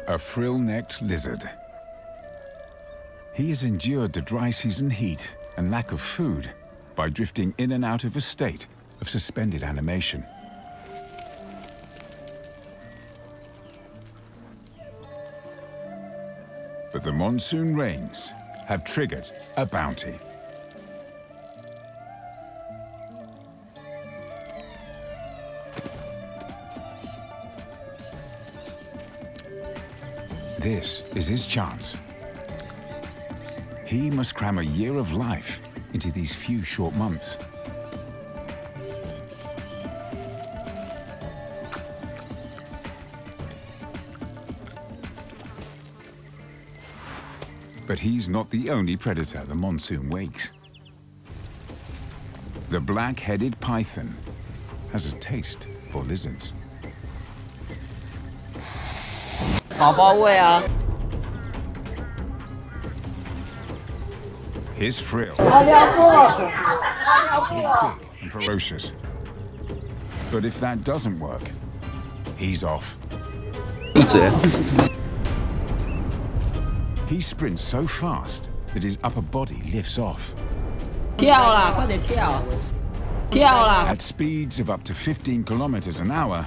a frill-necked lizard. He has endured the dry season heat and lack of food by drifting in and out of a state of suspended animation. But the monsoon rains have triggered a bounty. This is his chance. He must cram a year of life into these few short months. But he's not the only predator the monsoon wakes. The black-headed python has a taste for lizards. 宝宝味啊 His frill and ferocious. But if that doesn't work, he's off. He sprints so fast that his upper body lifts off. 跳啦，快点跳！跳啦！ At speeds of up to 15 kilometers an hour,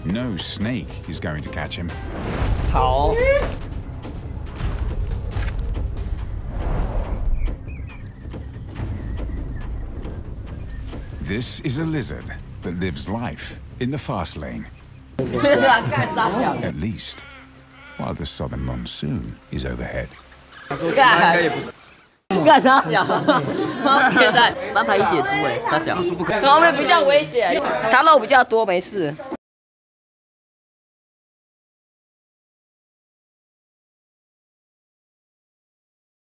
no snake is going to catch him. 好。 This is a lizard that lives life in the fast lane. At least, while the southern monsoon is overhead. 干啥小？现在蛮排一起的猪哎，他小。后面比较危险，他肉比较多，没事。